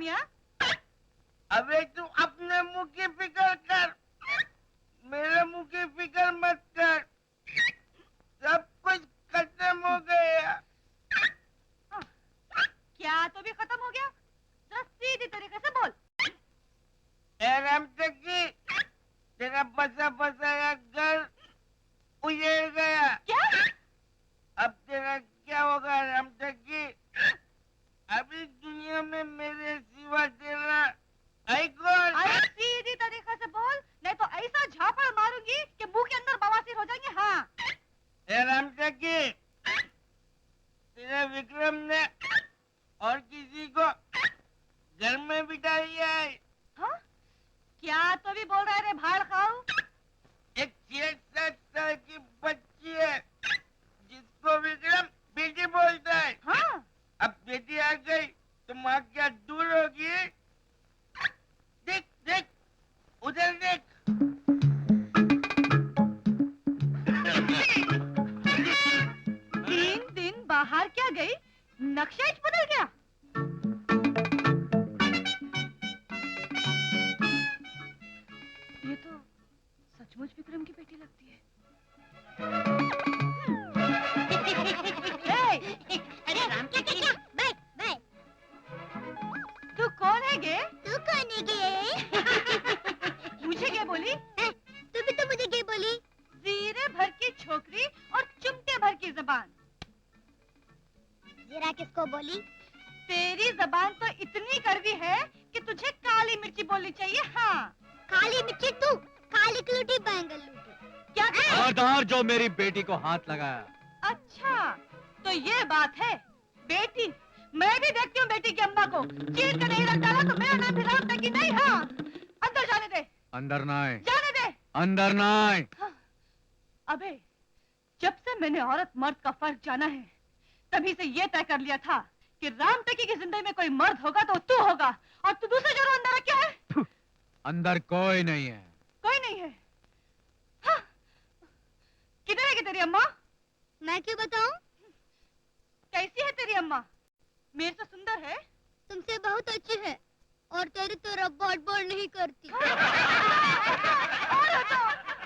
मियाँ? अबे तू अपने मुंह की फिक्र कर, मेरे मुंह की फिक्र मत कर। सब कुछ खत्म हो गया। क्या तो भी खत्म हो गया? जरा सीधी तरीके से बोल। रामटकी, तेरा बसा बसाया घर उजड़ गया। क्या? अब तेरा क्या होगा रामटकी? अभी दुनिया में मेरे सिवा तेरा है कौन? अरे सीधी तरीके से बोल, नहीं तो ऐसा झापड़ मारूंगी कि मुंह के अंदर बवासीर हो जाएंगे। हाँ। रामटकी, तेरे विक्रम ने और किसी को घर में बिठा लिया है। हाँ? क्या तो भी बोल रहा है रे भाड़ खाऊ? एक 6-7 साल की बच्ची है जिसको विक्रम बेटी बोलता है। हाँ? अब बेटी आ गई तो माँ क्या दूर होगी? देख देख, उधर देख। 3 दिन बाहर क्या गई, नक्शा ही बदल गया। ये तो सचमुच विक्रम की बेटी लगती है। अरे राम क्या क्या क्या? बैठ बैठ। तू कौन है गे? तू कौन है गे? मुझे क्या बोली? तू भी तो मुझे गे बोली। जीरे भर की छोकरी और चुमटे भर की जबान। जीरा किसको बोली? तेरी जबान तो इतनी कड़वी है कि तुझे काली मिर्ची बोलनी चाहिए। हाँ। काली मिर्ची तू, काली क्लूटी बैंगल लूटी। क्या? खबरदार जो मेरी बेटी को हाथ लगाया। अच्छा, तो ये बात है। बेटी, मैं भी देखती हूँ बेटी की अम्मा को। चीर के नहीं रख डाला तो मेरा नाम भी रामटकी नहीं। हाँ, अंदर जाने दे। अंदर ना आए। जाने दे। अंदर ना आए। हाँ। अबे, जब से मैंने औरत मर्द का फर्क जाना है, तभी से ये तय कर लिया था कि रामटकी की जिंदगी में कोई मर्द होगा तो तू होगा, और तू दूसरे जगह अंदर क्या है? अंदर कोई नहीं है। कोई नहीं है? हाँ। किधर है तेरी अम्मा? मैं क्यों बताऊं? कैसी है तेरी अम्मा? मेरे से सुंदर है? तुमसे बहुत अच्छी है, और तेरी तरह बड़ नहीं करती।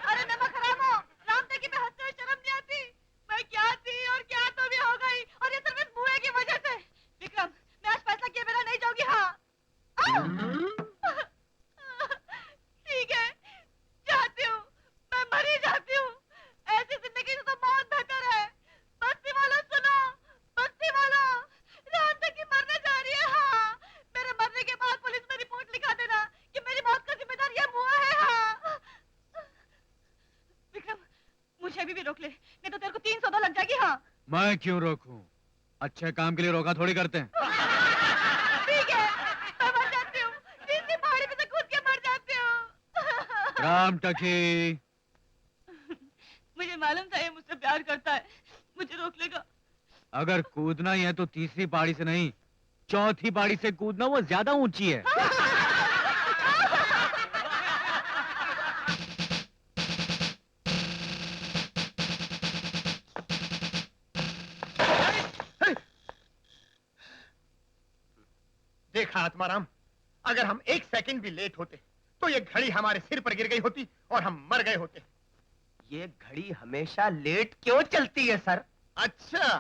अरे नमक हराम हो, रामटकी पे हंसते हुए शर्म नहीं आती? मैं क्या थी और क्या तो भी हो गई, और ये सिर्फ इस बुए की वजह से। विक्रम, मैं आज फैसला किए बिना नहीं जाऊंगी। हाँ। ठीक है, जाती हूँ, मैं मरी जाती हूँ। ऐसी जिंदगी से तो बहुत बेहतर है। बस्ती वालों सुनो, बस्ती वालों, रामटकी मरने जा रही है। हाँ, मेरे मरने के बाद पुलिस में रिपोर्ट लिखा देना कि मेरी मौत का जिम्मेदार ये बुआ है। हाँ। विक्रम, मुझे अभी भी रोक ले, नहीं तो तेरे को 302 लग जाएगी। हाँ। मैं क्यों रोकूं? अच्छे काम के लिए रोका थोड़ी करते हैं। ठीक है, मैं मर जाती हूँ, तीसरी पहाड़ी पे से कूद के मर जाती हूँ। रामटकी, मुझे मालूम था ये मुझसे प्यार करता है, मुझे रोक लेगा। अगर कूदना ही है तो तीसरी पहाड़ी से नहीं, चौथी पहाड़ी से कूदना, वो ज्यादा ऊंची है। देखा आत्माराम, अगर हम 1 सेकंड भी लेट होते तो ये घड़ी हमारे सिर पर गिर गई होती और हम मर गए होते। ये घड़ी हमेशा लेट क्यों चलती है सर? अच्छा,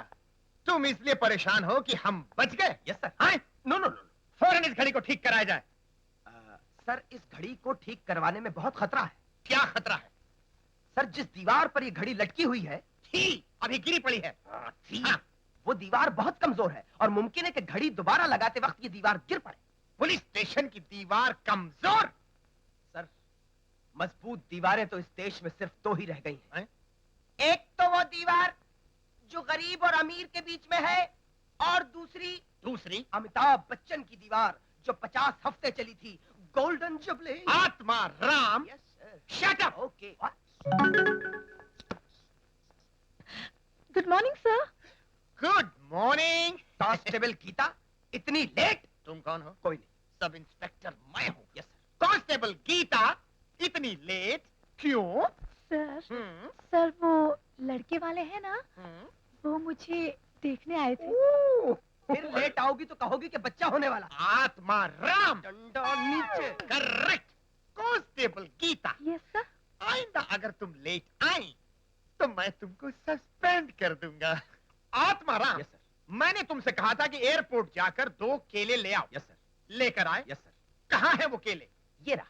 तुम इसलिए परेशान हो कि हम बच गए? Yes sir. हाँ? नो नो नो, फौरन इस घड़ी को ठीक कराया जाए। सर, इस घड़ी को ठीक करवाने में बहुत खतरा है। क्या खतरा है? सर, जिस दीवार पर ये घड़ी लटकी हुई है, थी, अभी गिरी पड़ी है। हाँ, वो दीवार बहुत कमजोर है और मुमकिन है कि घड़ी दोबारा लगाते वक्त ये दीवार गिर पड़े। पुलिस स्टेशन की दीवार कमजोर? सर, मजबूत दीवारें तो इस देश में सिर्फ 2 ही रह गई हैं। हैं? एक तो वो दीवार जो गरीब और अमीर के बीच में है, और दूसरी अमिताभ बच्चन की दीवार जो 50 हफ्ते चली थी, golden jubilee. Atmaram, yes sir. Shut up. Okay. Good morning sir. Good morning. Constable Geeta, इतनी लेट? तुम कौन हो? कोई नहीं। सब इंस्पेक्टर मैं हूँ। Yes sir. कांस्टेबल गीता, इतनी लेट क्यों? सर, हम्म, सर वो लड़के वाले हैं ना, हम्म। वो मुझे देखने आए थे। ओह, फिर लेट आओगी तो कहोगी कि बच्चा होने वाला। आत्मा राम। डंडा नीचे। Correct. Constable Geeta, yes sir. आइंदा अगर तुम लेट आई तो मैं तुमको सस्पेंड कर दूंगा। Atmaram, yes sir. मैंने तुमसे कहा था कि एयरपोर्ट जाकर 2 केले ले आओ। Yes sir. लेकर आए? Yes sir. कहाँ है वो केले? ये रहा।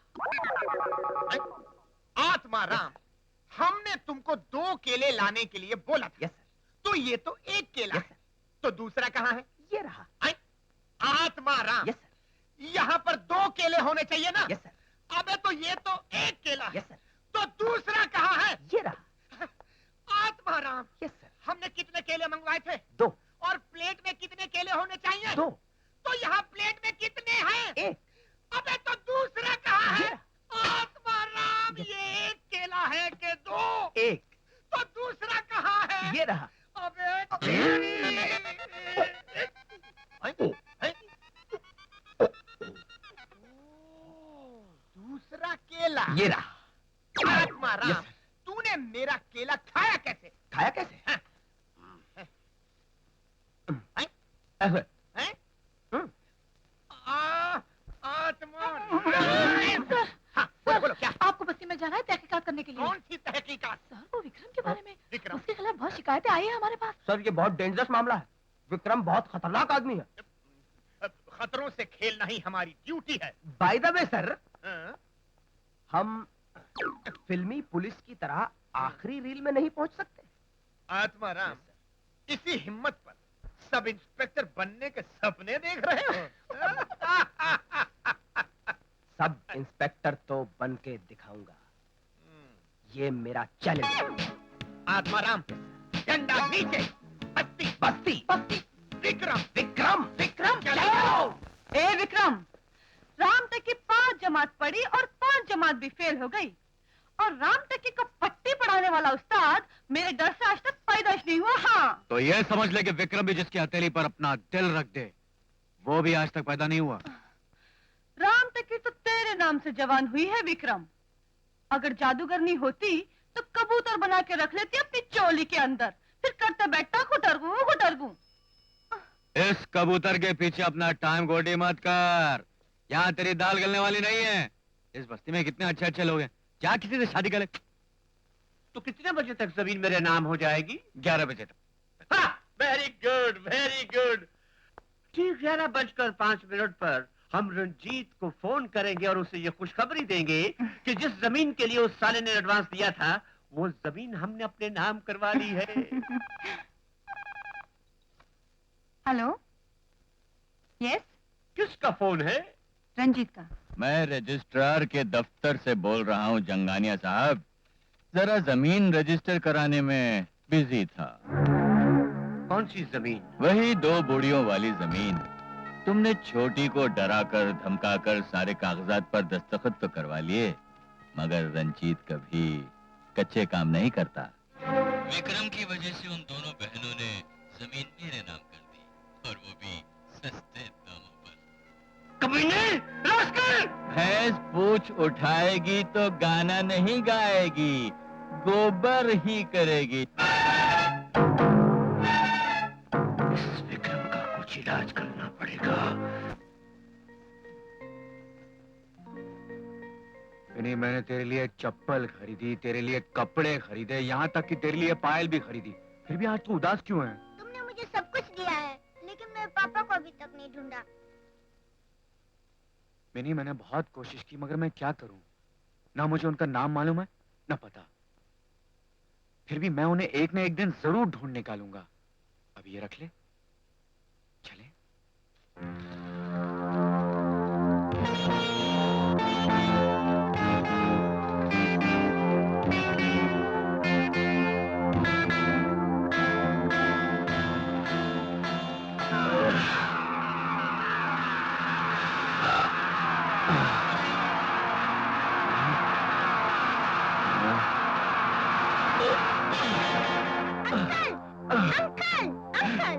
आत्माराम, हमने तुमको 2 केले लाने के लिए बोला था। Yes sir. तो ये तो 1 केला यस है, तो दूसरा कहाँ है? ये रहा। Atmaram, yes sir. यहाँ पर 2 केले होने चाहिए ना? Yes sir. अबे तो ये तो 1 केला है, यस सर। तो दूसरा कहाँ है? ये रहा। Atmaram, yes sir. हमने कितने केले मंगवाए थे? 2। और प्लेट में कितने केले होने चाहिए? 2। तो यहाँ प्लेट में कितने हैं? 1। अबे तो दूसरा कहाँ ये है? आत्माराम, ये 1 केला है कि 2? 1। तो दूसरा कहाँ है? ये रहा। अबे तेरी। दूसरा केला। ये रहा। Atmaram, yes sir. तूने मेरा केला खाया कैसे? खाया कैसे? हाँ। अह, हैं? हम्म। आत्मा। सर, हाँ, बोलो बोलो, क्या? आपको बस्ती में जाना है तहकीकात करने के लिए। कौन सी तहकीकात? सर, वो विक्रम के बारे में। विक्रम? उसके खिलाफ बहुत शिकायतें आई है हमारे पास। सर ये बहुत डेंजरस मामला है। विक्रम बहुत खतरनाक आदमी है। खतरों से खेलना ही हमारी ड्यूटी है। बाय द वे सर, हाँ? हम फिल्मी पुलिस की तरह आखिरी रील में नहीं पहुंच सकते। आत्माराम, इसी हिम्मत पर सब इंस्पेक्टर बनने के सपने देख रहे हो? सब इंस्पेक्टर तो बन के दिखाऊंगा, ये मेरा चैलेंज है। आत्माराम, डंडा नीचे। बस्ती बस्ती बस्ती। विक्रम। विक्रम विक्रम चलो। ए विक्रम, राम तक की 5 जमात पढ़ी और 5 जमात भी फेल हो गई, और राम तकी को पट्टी पढ़ाने वाला उस्ताद मेरे डर से आज तक पैदाइश नहीं हुआ। हाँ, तो ये समझ ले कि विक्रम भी जिसकी हथेली पर अपना दिल रख दे, वो भी आज तक पैदा नहीं हुआ। राम तकी तो तेरे नाम से जवान हुई है विक्रम। अगर जादूगरनी होती तो कबूतर बना के रख लेती अपनी चोली के अंदर, फिर करते बैठा गुटरगू गुटरगू। इस कबूतर के पीछे अपना टाइम गोटी मत कर, यहाँ तेरी दाल गलने वाली नहीं है। इस बस्ती में कितने अच्छे अच्छे लोग हैं, क्या किसी से शादी करे? तो कितने बजे तक जमीन मेरे नाम हो जाएगी? 11 बजे तक। Very good, very good. ठीक 11:05 पर हम रंजीत को फोन करेंगे और उसे ये खुशखबरी देंगे कि जिस जमीन के लिए उस साले ने एडवांस दिया था, वो जमीन हमने अपने नाम करवा ली है। हेलो, यस, किसका फोन है? रंजीत का। मैं रजिस्ट्रार के दफ्तर से बोल रहा हूँ जंगानिया साहब, जरा जमीन रजिस्टर कराने में बिजी था। कौन सी जमीन? वही 2 बूढ़ियों वाली जमीन। तुमने छोटी को डराकर धमकाकर सारे कागजात पर दस्तखत तो करवा लिए, मगर रंजीत कभी कच्चे काम नहीं करता। विक्रम की वजह से उन दोनों बहनों ने जमीन मेरे नाम कर दी, और वो भी सस्ते दामों पर। कमीने, रास्कल! भैंस पूछ उठाएगी तो गाना नहीं गाएगी, गोबर ही करेगी। इस विक्रम का कुछ इलाज करना पड़ेगा। नहीं, मैंने तेरे लिए चप्पल खरीदी, तेरे लिए कपड़े खरीदे, यहाँ तक कि तेरे लिए पायल भी खरीदी, फिर भी आज तू उदास क्यों है? तुमने मुझे सब कुछ दिया है, लेकिन मेरे पापा को अभी तक नहीं ढूंढा। मैंने बहुत कोशिश की, मगर मैं क्या करूं? ना मुझे उनका नाम मालूम है, ना पता। फिर भी मैं उन्हें एक न एक दिन जरूर ढूंढ निकालूंगा। अब ये रख ले, चले। Uncle, uncle, uncle.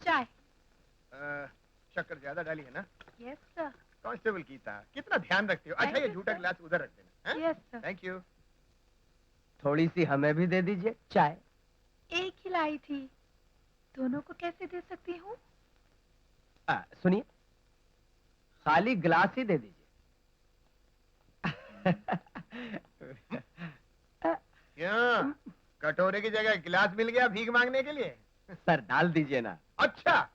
चाय। शक्कर ज्यादा डाली है ना? Yes sir. कांस्टेबल की था, कितना ध्यान रखते हो। अच्छा, Thank ये you, झूठा sir. गिलास उधर रख देना। Yes sir. Thank you. थोड़ी सी हमें भी दे दीजिए चाय। एक ही लाई थी, दोनों को कैसे दे सकती हूँ? सुनिए, खाली गिलास ही दे दीजिए। क्यों? कटोरे की जगह गिलास मिल गया भीख मांगने के लिए? सर डाल दीजिए ना। अच्छा,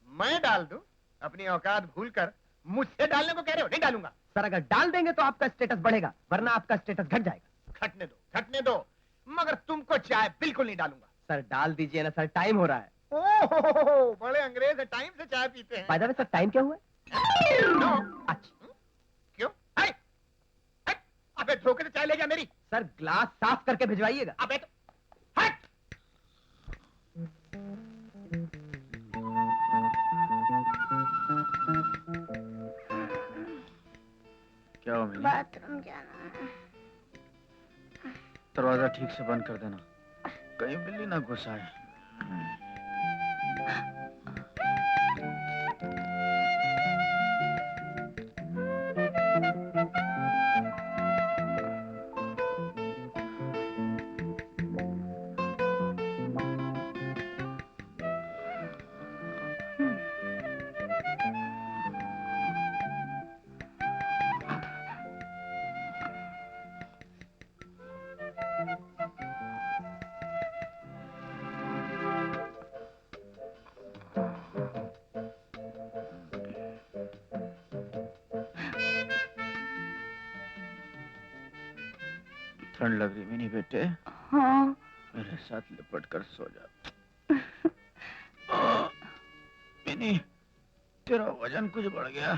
मैं डाल दूं? अपनी औकात भूलकर मुझसे डालने को कह रहे हो? नहीं डालूंगा। सर अगर डाल देंगे तो आपका स्टेटस बढ़ेगा, वरना आपका स्टेटस घट जाएगा। घटने दो, घटने दो, मगर तुमको चाय बिल्कुल नहीं डालूंगा। सर डाल दीजिए ना सर, टाइम हो रहा है। ओह, बड़े अंग्रेज है, टाइम से चाय पीते हैं। फायदा में सर टाइम क्या हुआ है? नो। अच्छा क्यों? हाय, हाय, अबे धोखे से चाय ले गया मेरी। सर, ग्लास साफ करके भिजवाइएगा। अबे तो हट। क्या हो मिली? बाथरूम जाना है। दरवाजा ठीक से बंद कर देना, कहीं बिल्ली ना घुस आए। ठंड लग रही मिनी बेटे? हाँ। मेरे साथ लिपट कर सो जा। मिनी, तेरा वजन कुछ बढ़ गया।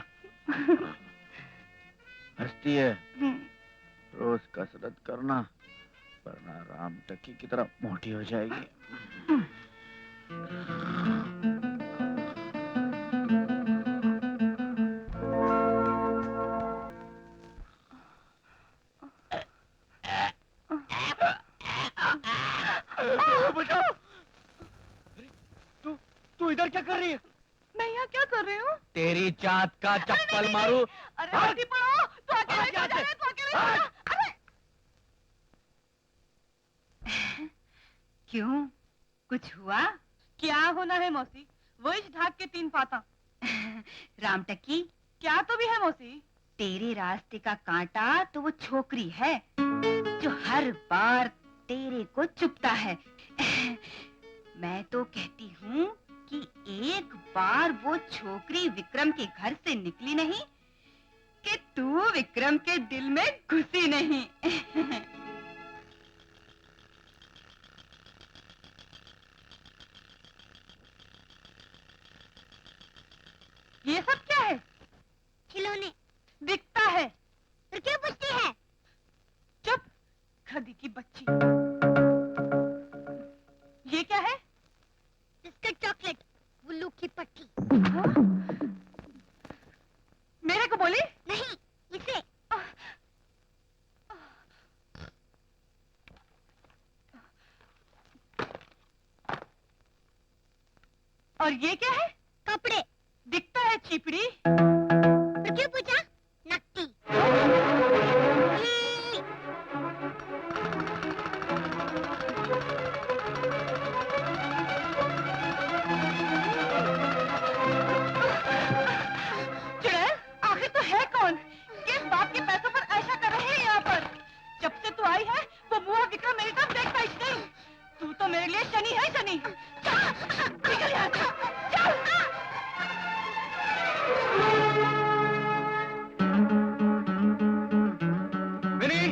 हंसती है। रोज कसरत करना, वरना राम टकी की तरह मोटी हो जाएगी। बचाओ! तू तू इधर क्या कर रही है? मैं यहाँ क्या कर रही हूँ? तेरी जात का चप्पल मारू। अरे मती पड़ो, तू अकेले क्यों जा रहा है? तू अकेले क्यों जा? अरे क्यों? कुछ हुआ? क्या होना है मौसी? वो इस ढाक के 3 पाता। रामटकी, क्या तो भी है मौसी? तेरे रास्ते का कांटा तो वो छोकरी है जो हर बार तेरे को चुपता है। मैं तो कहती हूँ कि एक बार वो छोकरी विक्रम के घर से निकली नहीं कि तू विक्रम के दिल में घुसी नहीं। ये सब क्या है? खिलौने। दिखता है। फिर क्यों पूछती है? चुप, खदी की बच्ची। ये क्या है? बिस्किट चॉकलेट, उल्लू की पट्टी। हाँ? मेरे को बोली? नहीं, इसे। और ये क्या है? कपड़े। दिखता है चिपड़ी। फिर क्यों पूछा? नकटी। चुड़ैल, आखिर तो है कौन? किस बाप के पैसों पर ऐसा कर रहे हैं यहाँ पर? जब से तू आई है, वो मुआ विक्रम मेरी तरफ देखता ही नहीं। तू तो मेरे लिए शनि है, शनि। चल, निकल यहाँ से। चल। मिनी!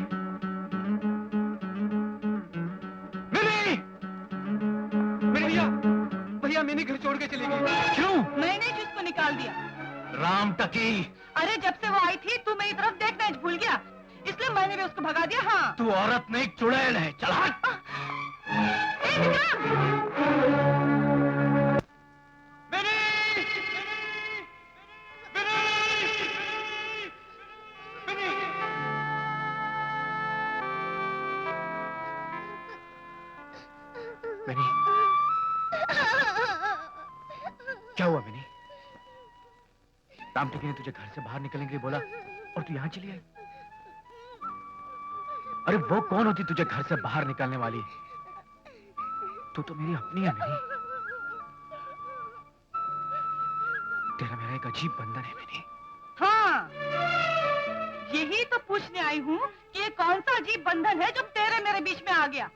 मिनी! मिनी भैया! भैया मिनी घर छोड़ के चली गई। क्यों? मैंने जिसको निकाल दिया। राम टकी! अरे जब से वो आई थी, तू मेरी तरफ देखना ही भूल गया। इसलिए मैंने भी उसको भगा दिया। हाँ। तू औरत नहीं चुड़ैल है। चल हट! ए, विक्रम! मिनी! क्या हुआ मिनी? राम टकी ने तुझे घर से बाहर निकलने के लिए बोला और तू यहाँ चली आई? अरे वो कौन होती तुझे घर से बाहर निकालने वाली? तू तो मेरी अपनी है मिनी। तेरा मेरा एक अजीब बंधन है मिनी। हाँ, यही तो पूछने आई हूँ कि ये कौन सा अजीब बंधन है जो तेरे मेरे बीच में आ गया।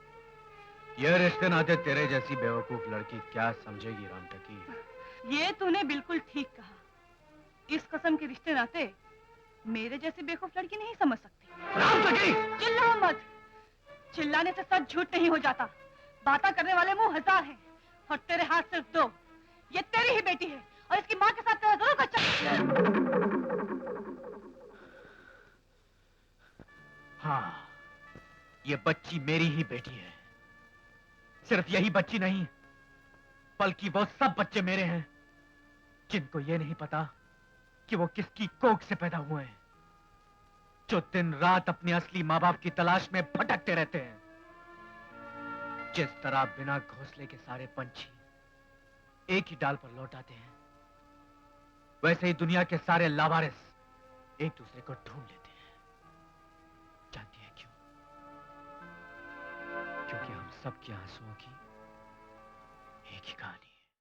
ये रिश्ते नाते तेरे जैसी बेवकूफ लड़की क्या समझेगी राम टकी? ये तूने बिल्कुल ठीक कहा। इस कसम के रिश्ते नाते मेरे जैसी बेवकूफ लड़की नहीं समझ सकती। राम टकी! चिल्लाओ मत। चिल्लाने से सच झूठ नहीं हो जाता। बातें करने वाले मुंह 1000 हैं और तेरे हाथ सिर्फ 2। ये तेरी ही बेटी है और इसकी माँ के साथ तेरा दोनों का हाँ, ये बच्ची मेरी ही बेटी है। सिर्फ यही बच्ची नहीं, बल्कि वो सब बच्चे मेरे हैं जिनको ये नहीं पता कि वो किसकी कोख से पैदा हुए हैं, जो दिन रात अपने असली माँ बाप की तलाश में भटकते रहते हैं। जिस तरह बिना घोंसले के सारे पंछी एक ही डाल पर लौट आते हैं, वैसे ही दुनिया के सारे लावारिस एक दूसरे को ढूंढ लेते हैं। जानती है क्यों? क्योंकि हम सबके आंसुओं की एक ही कहानी।